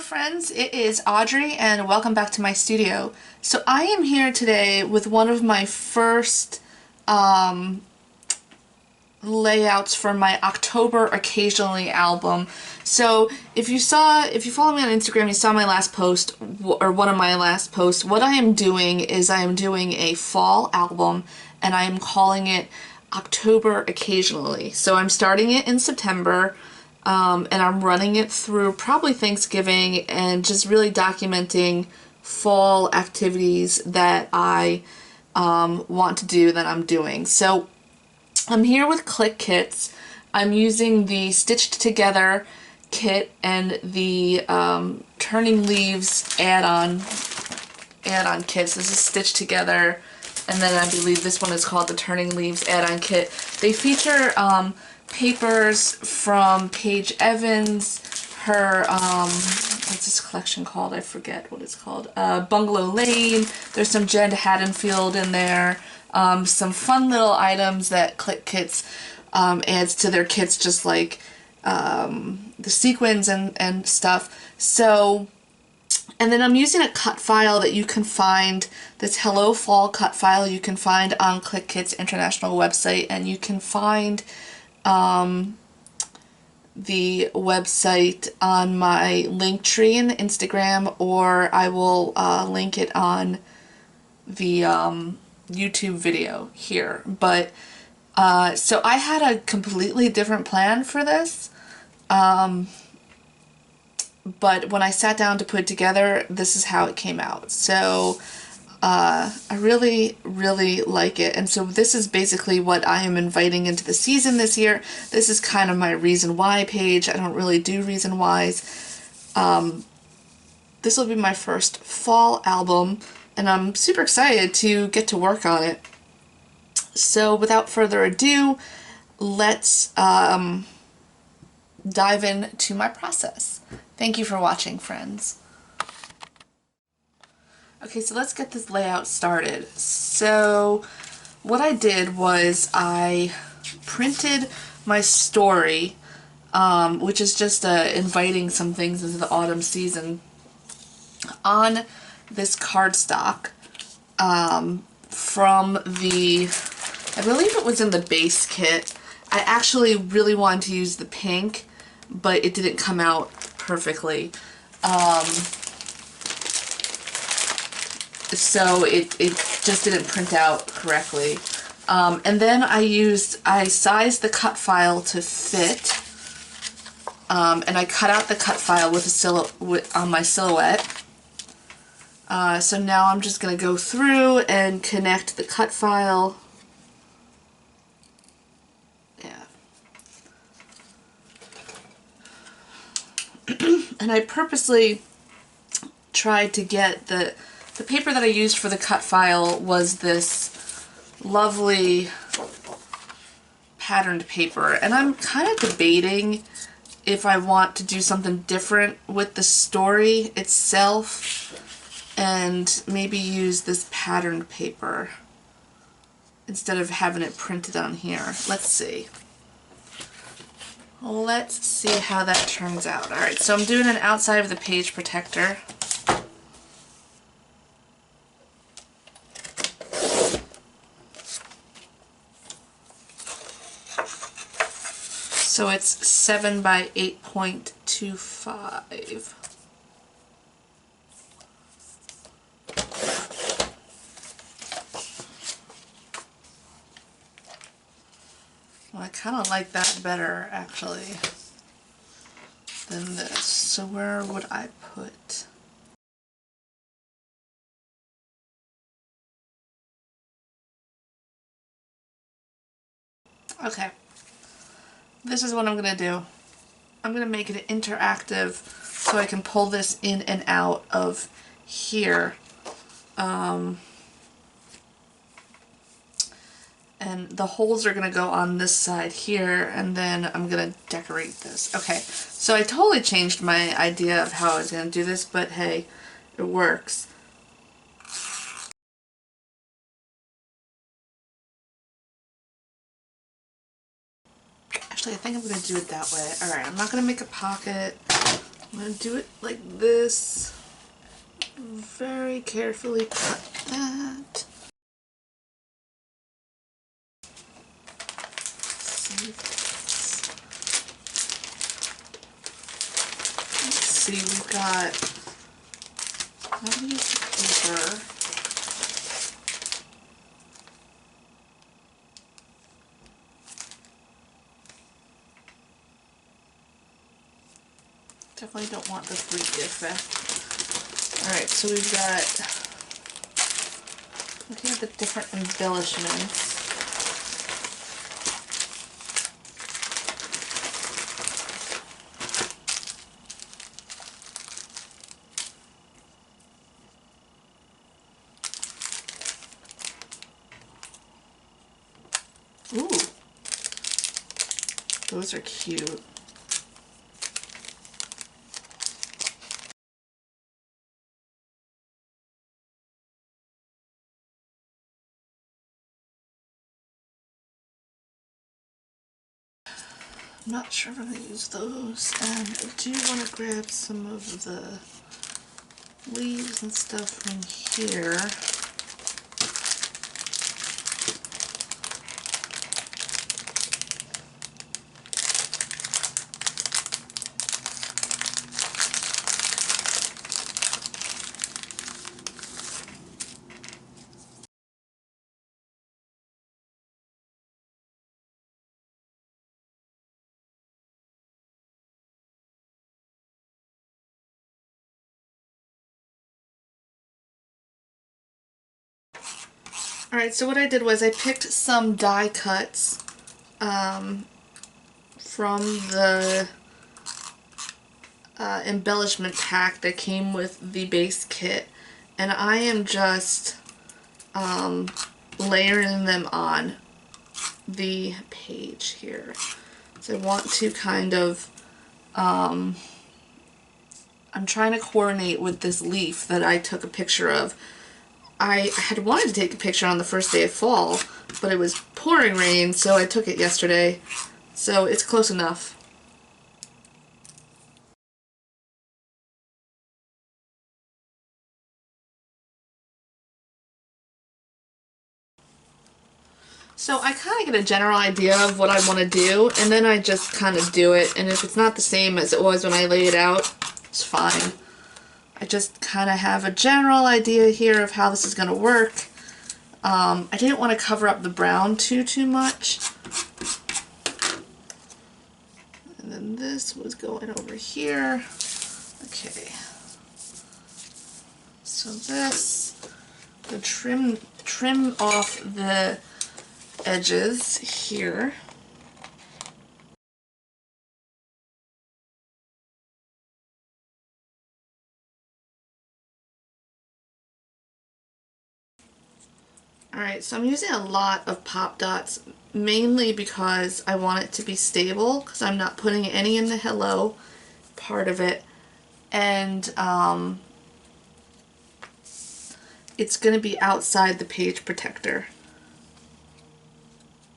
friends, it is Audrey and welcome back to my studio. So I am here today with one of my first layouts for my October Occasionally album. So if you follow me on Instagram, you saw my last post, or one of my last posts. What I am doing is I am doing a fall album and I am calling it October Occasionally. So I'm starting it in September. And I'm running it through probably Thanksgiving and just really documenting fall activities that I want to do, that I'm doing. So I'm here with Click Kits. I'm using the Stitched Together kit and the Turning Leaves add-on kits. This is Stitched Together, and then I believe this one is called the Turning Leaves add-on kit. They feature papers from Paige Evans, her, what's this collection called? I forget what it's called. Bungalow Lane. There's some Jen Haddonfield in there. Some fun little items that Click Kits adds to their kits, just like the sequins and stuff. So, and then I'm using a cut file that you can find, this Hello Fall cut file you can find on Click Kits International website, and you can find the website on my link tree in Instagram, or I will link it on the YouTube video here. But so I had a completely different plan for this, but when I sat down to put it together, this is how it came out. So I really, really like it. And so this is basically what I am inviting into the season this year. This is kind of my reason why page. I don't really do reason whys. This will be my first fall album, and I'm super excited to get to work on it. So without further ado, let's dive into my process. Thank you for watching, friends. Okay, so let's get this layout started. So what I did was I printed my story, which is just inviting some things into the autumn season, on this cardstock from the, I believe it was in the base kit. I actually really wanted to use the pink, but it didn't come out perfectly. So it just didn't print out correctly. And then I sized the cut file to fit, and I cut out the cut file with on my silhouette. So now I'm just going to go through and connect the cut file. Yeah. And I purposely tried to get the paper that I used for the cut file was this lovely patterned paper, and I'm kind of debating if I want to do something different with the story itself and maybe use this patterned paper instead of having it printed on here. Let's see. Let's see how that turns out. Alright, so I'm doing an outside of the page protector. So it's 7 by 8.25. Well, I kind of like that better, actually, than this. So where would I put? Okay. This is what I'm going to do. I'm going to make it interactive so I can pull this in and out of here. And the holes are going to go on this side here, and then I'm going to decorate this. Okay, so I totally changed my idea of how I was going to do this, but hey, it works. Actually, I think I'm going to do it that way. Alright, I'm not going to make a pocket. I'm going to do it like this. Very carefully cut that. Save this. Let's see, we've got another piece of paper. Definitely don't want the 3D effect. Alright, so we've got, looking at the different embellishments. Ooh, those are cute. I'm not sure if I'm going to use those, and I do want to grab some of the leaves and stuff from here. Alright, so what I did was I picked some die cuts from the embellishment pack that came with the base kit, and I am just layering them on the page here. So I want to kind of, I'm trying to coordinate with this leaf that I took a picture of. I had wanted to take a picture on the first day of fall, but it was pouring rain, so I took it yesterday. So it's close enough. So I kind of get a general idea of what I want to do, and then I just kind of do it, and if it's not the same as it was when I laid it out, it's fine. I just kind of have a general idea here of how this is going to work. I didn't want to cover up the brown too much. And then this was going over here. Okay. So this, the trim off the edges here. Alright, so I'm using a lot of pop dots, mainly because I want it to be stable, because I'm not putting any in the hello part of it, and it's going to be outside the page protector.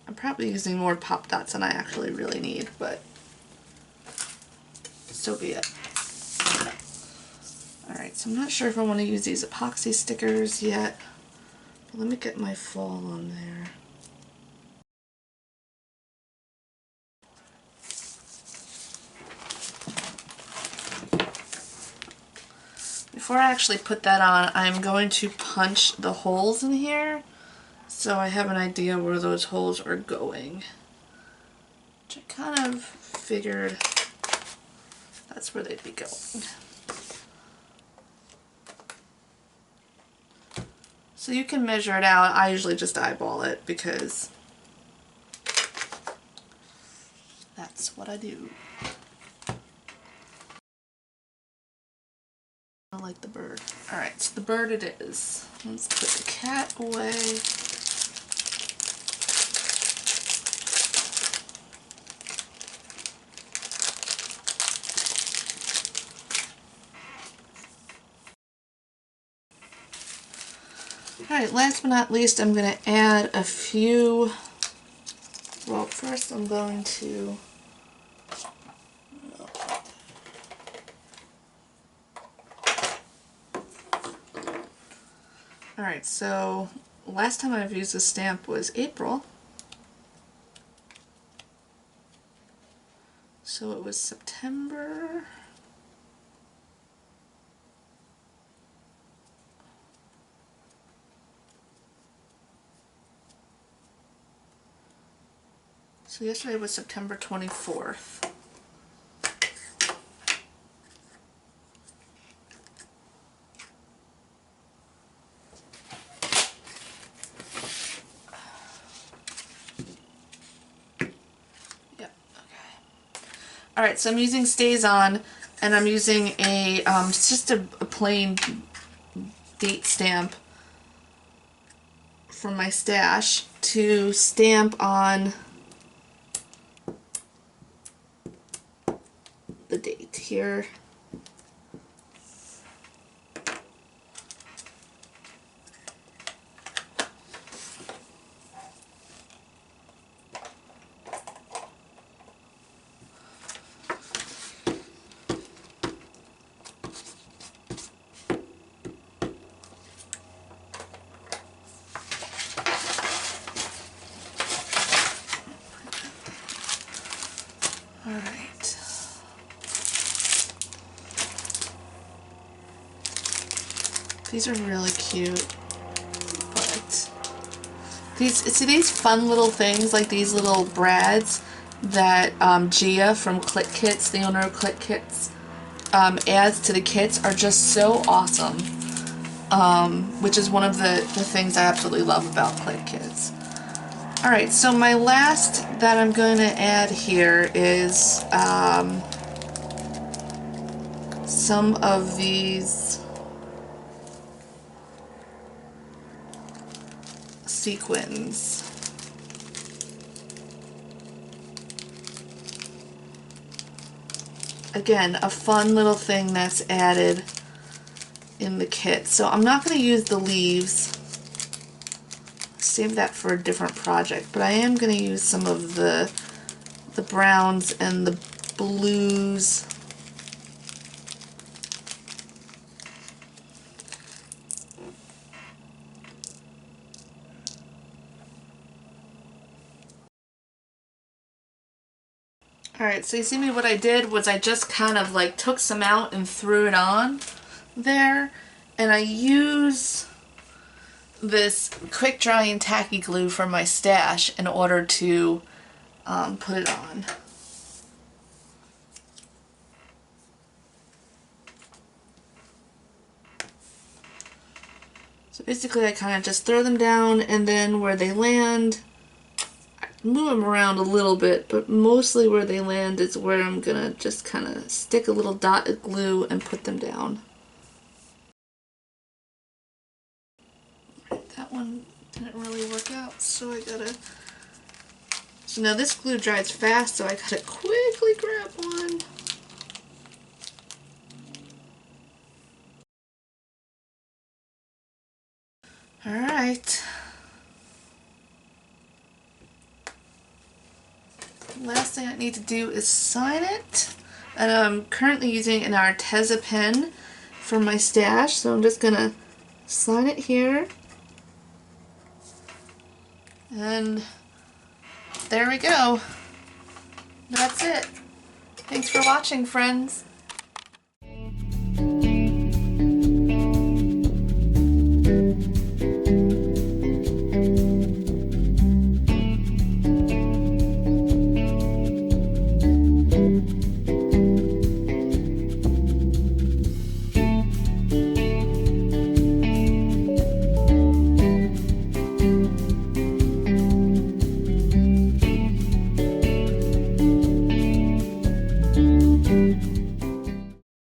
I'm probably using more pop dots than I actually really need, but so be it. Alright, so I'm not sure if I want to use these epoxy stickers yet. Let me get my fall on there. Before I actually put that on, I'm going to punch the holes in here so I have an idea where those holes are going. Which I kind of figured that's where they'd be going. So you can measure it out. I usually just eyeball it because that's what I do. I like the bird. Alright, so the bird it is. Let's put the cat away. Alright, last but not least, I'm going to add a few, well, first I'm going to Alright, so last time I've used this stamp was April. So it was September. So yesterday was September 24th. Alright, so I'm using Stays On, and I'm using a, it's just a plain date stamp from my stash to stamp on the date here. Alright. These are really cute, but these fun little things, like these little brads that Gia from Click Kits, the owner of Click Kits, adds to the kits are just so awesome, which is one of the things I absolutely love about Click Kits. Alright, so my last that I'm going to add here is some of these sequins. Again, a fun little thing that's added in the kit. So I'm not going to use the leaves. Save that for a different project, but I am going to use some of the browns and the blues. Alright, so you see me, what I did was I just kind of like took some out and threw it on there, and I use this quick drying tacky glue from my stash in order to put it on. So basically I kind of just throw them down, and then where they land, I move them around a little bit, but mostly where they land is where I'm gonna just kind of stick a little dot of glue and put them down. That one didn't really work out, so I gotta... So now this glue dries fast, so I gotta quickly grab one. Alright. Last thing I need to do is sign it. And I'm currently using an Arteza pen from my stash, so I'm just gonna sign it here. And there we go. That's it. Thanks for watching, friends.